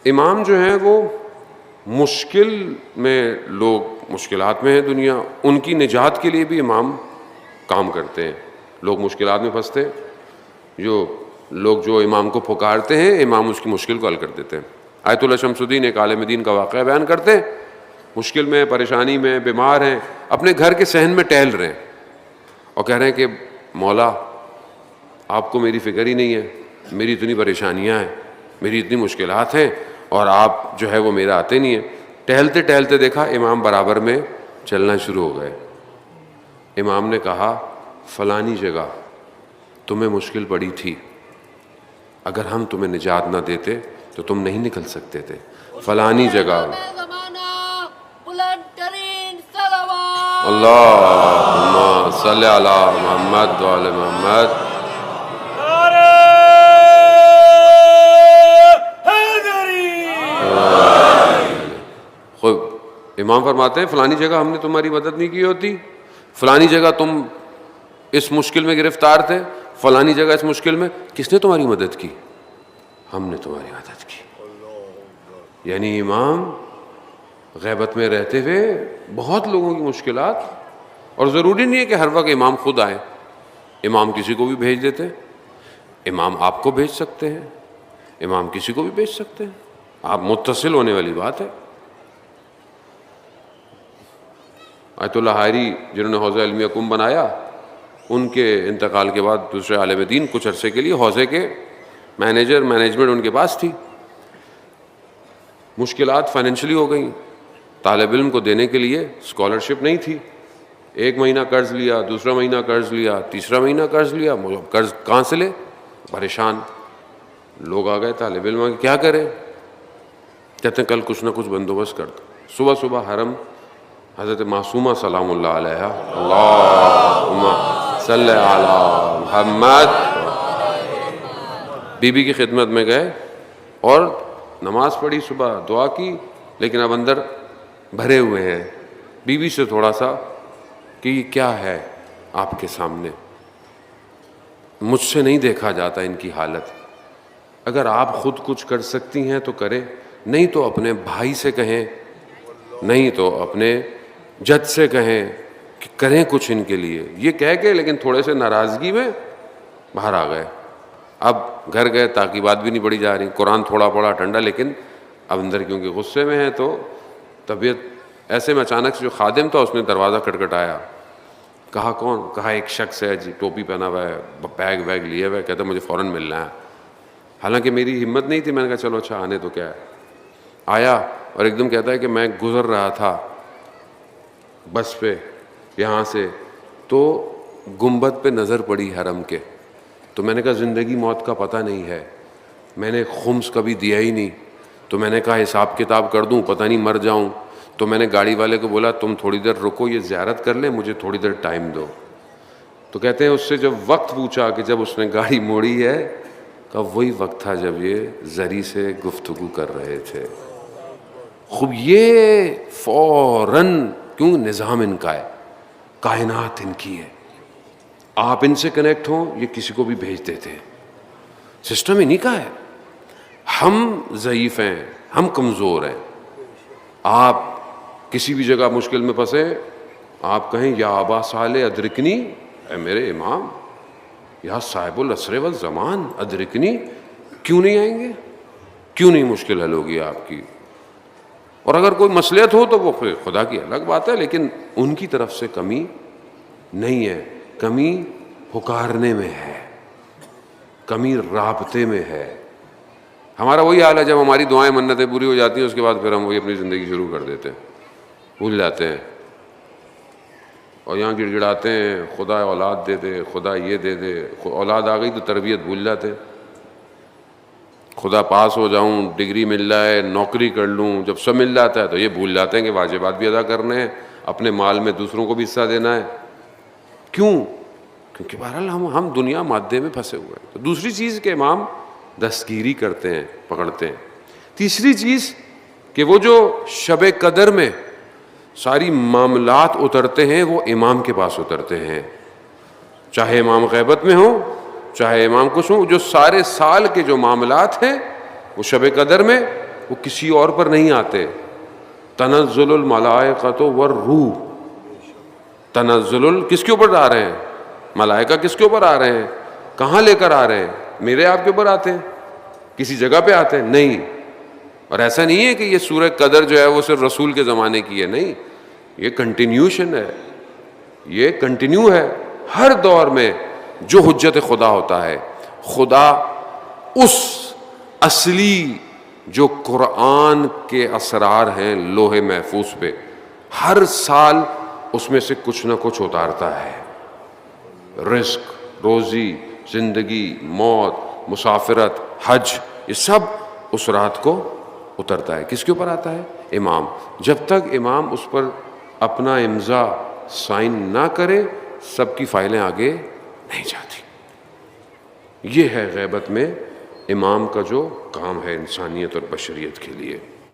امام جو ہیں وہ مشکل میں، لوگ مشکلات میں ہیں دنیا، ان کی نجات کے لیے بھی امام کام کرتے ہیں. لوگ مشکلات میں پھنستے ہیں، جو امام کو پکارتے ہیں، امام اس کی مشکل کو حل کر دیتے ہیں. آیت اللہ شمس الدین ایک عالم دین کا واقعہ بیان کرتے ہیں، مشکل میں، پریشانی میں، بیمار ہیں، اپنے گھر کے صحن میں ٹہل رہے ہیں اور کہہ رہے ہیں کہ مولا آپ کو میری فکر ہی نہیں ہے، میری اتنی پریشانیاں ہیں، میری اتنی مشکلات ہیں، اور آپ جو ہے وہ میرا آتے نہیں ہیں. ٹہلتے ٹہلتے دیکھا امام برابر میں چلنا شروع ہو گئے. امام نے کہا فلانی جگہ تمہیں مشکل پڑی تھی، اگر ہم تمہیں نجات نہ دیتے تو تم نہیں نکل سکتے تھے. فلانی جگہ. اللہم صلی علی محمد وعلی محمد. امام فرماتے ہیں فلانی جگہ ہم نے تمہاری مدد نہیں کی ہوتی، فلانی جگہ تم اس مشکل میں گرفتار تھے، فلانی جگہ اس مشکل میں، کس نے تمہاری مدد کی؟ ہم نے تمہاری مدد کی. یعنی امام غیبت میں رہتے ہوئے بہت لوگوں کی مشکلات، اور ضروری نہیں ہے کہ ہر وقت امام خود آئے، امام کسی کو بھی بھیج دیتے ہیں. امام آپ کو بھیج سکتے ہیں، امام کسی کو بھی بھیج سکتے ہیں، آپ متصل ہونے والی بات ہے. آیت اللہ حائری جنہوں نے حوزہ علمیہ کم بنایا، ان کے انتقال کے بعد دوسرے عالم دین کچھ عرصے کے لیے حوزے کے مینجمنٹ ان کے پاس تھی. مشکلات فائنینشلی ہو گئیں، طالب علم کو دینے کے لیے اسکالرشپ نہیں تھی. ایک مہینہ قرض لیا، دوسرا مہینہ قرض لیا، تیسرا مہینہ قرض لیا، قرض کہاں سے لے؟ پریشان لوگ آ گئے طالب علم کہ کیا کریں؟ کہتے ہیں کل کچھ نہ کچھ بندوبست کر دو. صبح صبح حرم حضرت معصومہ سلام اللہ علیہ، اللہم صلی علی محمد، بی بی کی خدمت میں گئے اور نماز پڑھی، صبح دعا کی، لیکن اب اندر بھرے ہوئے ہیں. بی بی سے تھوڑا سا کہ یہ کیا ہے آپ کے سامنے، مجھ سے نہیں دیکھا جاتا ان کی حالت، اگر آپ خود کچھ کر سکتی ہیں تو کریں، نہیں تو اپنے بھائی سے کہیں، نہیں تو اپنے جد سے کہیں کہ کریں کچھ ان کے لیے. یہ کہہ کے لیکن تھوڑے سے ناراضگی میں باہر آ گئے. اب گھر گئے، تاکیبات بھی نہیں پڑھی جا رہی، قرآن تھوڑا پڑھا ٹھنڈا، لیکن اب اندر کیونکہ غصے میں ہیں تو طبیعت ایسے میں اچانک سے جو خادم تھا اس نے دروازہ کھٹکھٹایا. کہا کون؟ کہا ایک شخص ہے جی، ٹوپی پہنا ہوا ہے، بیگ ویگ لیے ہوئے، کہتا مجھے فوراً ملنا ہے. حالانکہ میری ہمت نہیں تھی، میں نے کہا چلو اچھا آنے تو کیا ہے. آیا اور ایک دم کہتا ہے کہ میں گزر رہا تھا بس پہ یہاں سے، تو گنبد پہ نظر پڑی حرم کے، تو میں نے کہا زندگی موت کا پتہ نہیں ہے، میں نے خمس کبھی دیا ہی نہیں، تو میں نے کہا حساب کتاب کر دوں، پتہ نہیں مر جاؤں. تو میں نے گاڑی والے کو بولا تم تھوڑی دیر رکو، یہ زیارت کر لیں، مجھے تھوڑی دیر ٹائم دو. تو کہتے ہیں اس سے جب وقت پوچھا کہ جب اس نے گاڑی موڑی ہے، کہا وہی وقت تھا جب یہ زری سے گفتگو کر رہے تھے. خوب یہ فوراً، کیوں؟ نظام ان کا ہے، کائنات ان کی ہے، آپ ان سے کنیکٹ ہوں یہ کسی کو بھی بھیج دیتے ہیں، سسٹم انہی کا ہے. ہم ضعیف ہیں، ہم کمزور ہیں. آپ کسی بھی جگہ مشکل میں پھنسے، آپ کہیں یا ابا صالح ادرکنی، اے میرے امام، یا صاحب العصر والزمان ادرکنی، کیوں نہیں آئیں گے؟ کیوں نہیں مشکل حل ہوگی آپ کی؟ اور اگر کوئی مصلحت ہو تو وہ خدا کی الگ بات ہے، لیکن ان کی طرف سے کمی نہیں ہے. کمی پکارنے میں ہے، کمی رابطے میں ہے. ہمارا وہی حال ہے، جب ہماری دعائیں منتیں پوری ہو جاتی ہیں اس کے بعد پھر ہم وہی اپنی زندگی شروع کر دیتے ہیں، بھول جاتے ہیں، اور یہاں گڑ گڑاتے ہیں خدا اولاد دے دے، خدا یہ دے دے. اولاد آ گئی تو تربیت بھول جاتے ہیں. خدا پاس ہو جاؤں، ڈگری مل جائے، نوکری کر لوں، جب سب مل جاتا ہے تو یہ بھول جاتے ہیں کہ واجبات بھی ادا کرنے ہیں، اپنے مال میں دوسروں کو بھی حصہ دینا ہے. کیوں؟ کیونکہ بہرحال ہم دنیا مادے میں پھنسے ہوئے ہیں. تو دوسری چیز کہ امام دستگیری کرتے ہیں، پکڑتے ہیں. تیسری چیز کہ وہ جو شب قدر میں ساری معاملات اترتے ہیں وہ امام کے پاس اترتے ہیں، چاہے امام غیبت میں ہوں چاہے امام کچھ ہوں. جو سارے سال کے جو معاملات ہیں وہ شب قدر میں وہ کسی اور پر نہیں آتے. تنزل الملائکۃ والروح، تنزل کس کے اوپر آ رہے ہیں؟ ملائکہ کس کے اوپر آ رہے ہیں؟ کہاں لے کر آ رہے ہیں؟ میرے آپ کے اوپر آتے ہیں؟ کسی جگہ پہ آتے ہیں؟ نہیں. اور ایسا نہیں ہے کہ یہ سورہ قدر جو ہے وہ صرف رسول کے زمانے کی ہے، نہیں، یہ کنٹینیوشن ہے، یہ کنٹینیو ہے. ہر دور میں جو حجت خدا ہوتا ہے، خدا اس اصلی جو قرآن کے اسرار ہیں لوح محفوظ پہ، ہر سال اس میں سے کچھ نہ کچھ اتارتا ہے. رزق، روزی، زندگی، موت، مسافرت، حج، یہ سب اس رات کو اترتا ہے. کس کے اوپر آتا ہے؟ امام. جب تک امام اس پر اپنا امضا سائن نہ کرے سب کی فائلیں آگے نہیں جاتی. یہ ہے غیبت میں امام کا جو کام ہے انسانیت اور بشریت کے لیے.